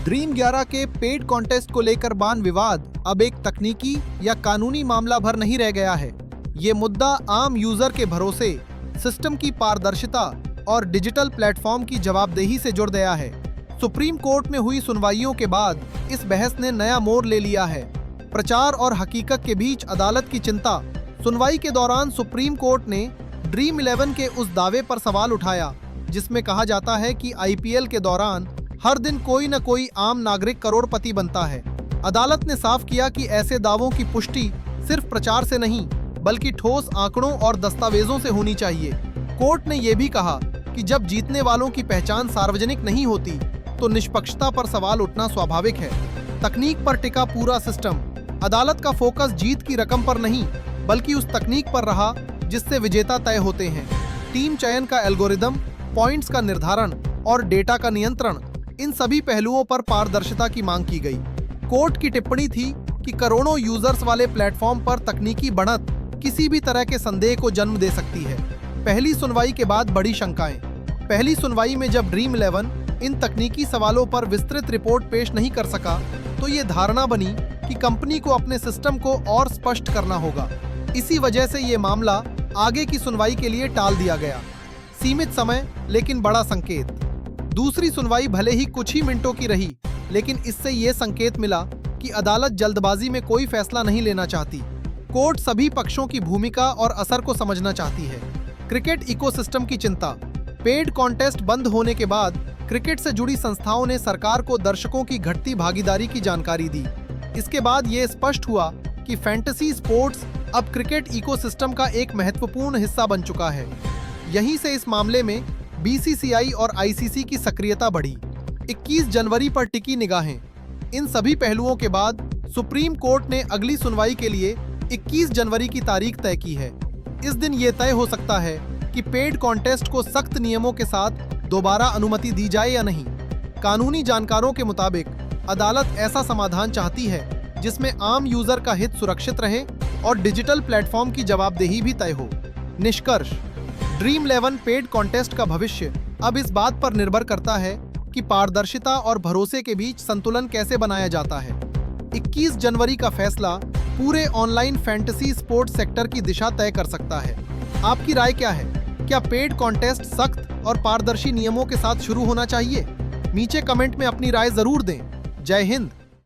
Dream 11 के paid contest को लेकर बान विवाद अब एक तकनीकी या कानूनी मामला भर नहीं रह गया है। ये मुद्दा आम यूजर के भरोसे, सिस्टम की पारदर्शिता और डिजिटल प्लेटफॉर्म की जवाबदेही से जुड़ गया है। सुप्रीम कोर्ट में हुई सुनवाइयों के बाद इस बहस ने नया मोड़ ले लिया है। प्रचार और हकीकत के बीच अदालत की चिंता। सुनवाई के दौरान सुप्रीम कोर्ट ने ड्रीम 11 के उस दावे पर सवाल उठाया जिसमें कहा जाता है कि आईपीएल के दौरान हर दिन कोई न कोई आम नागरिक करोड़पति बनता है। अदालत ने साफ किया कि ऐसे दावों की पुष्टि सिर्फ प्रचार से नहीं बल्कि ठोस आंकड़ों और दस्तावेजों से होनी चाहिए। कोर्ट ने यह भी कहा कि जब जीतने वालों की पहचान सार्वजनिक नहीं होती तो निष्पक्षता पर सवाल उठना स्वाभाविक है। तकनीक पर टिका पूरा सिस्टम। अदालत का फोकस जीत की रकम पर नहीं बल्कि उस तकनीक पर रहा जिससे विजेता तय होते हैं। टीम चयन का एल्गोरिदम, पॉइंट्स का निर्धारण और डेटा का नियंत्रण, इन सभी पहलुओं पर पारदर्शिता की मांग की गई। कोर्ट की टिप्पणी थी कि करोड़ों यूजर्स वाले प्लेटफॉर्म पर तकनीकी बढ़त किसी भी तरह के संदेह को जन्म दे सकती है। पहली सुनवाई के बाद बड़ी शंकाएं। पहली सुनवाई में जब ड्रीम 11 इन तकनीकी सवालों पर विस्तृत रिपोर्ट पेश नहीं कर सका तो ये धारणा बनी कि कंपनी को अपने सिस्टम को और स्पष्ट करना होगा। इसी वजह से ये मामला आगे की सुनवाई के लिए टाल दिया गया। सीमित समय लेकिन बड़ा संकेत। दूसरी सुनवाई भले ही कुछ ही मिनटों की रही, लेकिन इससे ये संकेत मिला कि अदालत जल्दबाजी में कोई फैसला नहीं लेना चाहती। कोर्ट सभी पक्षों की भूमिका और असर को समझना चाहती है। क्रिकेट इकोसिस्टम की चिंता। पेड कॉन्टेस्ट बंद होने के बाद क्रिकेट से जुड़ी संस्थाओं ने सरकार को दर्शकों की घटती भागीदारी की जानकारी दी। इसके बाद ये स्पष्ट हुआ कि फैंटेसी स्पोर्ट्स अब क्रिकेट इकोसिस्टम का एक महत्वपूर्ण हिस्सा बन चुका है। यहीं से इस मामले में बीसीसीआई और आईसीसी की सक्रियता बढ़ी। 21 जनवरी पर टिकी निगाहें। इन सभी पहलुओं के बाद सुप्रीम कोर्ट ने अगली सुनवाई के लिए 21 जनवरी की तारीख तय की है। इस दिन ये तय हो सकता है कि पेड कॉन्टेस्ट को सख्त नियमों के साथ दोबारा अनुमति दी जाए या नहीं। कानूनी जानकारों के मुताबिक अदालत ऐसा समाधान चाहती है जिसमें आम यूजर का हित सुरक्षित रहे और डिजिटल प्लेटफॉर्म की जवाबदेही भी तय हो। निष्कर्ष, ड्रीम 11 पेड कॉन्टेस्ट का भविष्य अब इस बात पर निर्भर करता है कि पारदर्शिता और भरोसे के बीच संतुलन कैसे बनाया जाता है। 21 जनवरी का फैसला पूरे ऑनलाइन फैंटेसी स्पोर्ट्स सेक्टर की दिशा तय कर सकता है। आपकी राय क्या है? क्या पेड कॉन्टेस्ट सख्त और पारदर्शी नियमों के साथ शुरू होना चाहिए? नीचे कमेंट में अपनी राय जरूर दें। जय हिंद।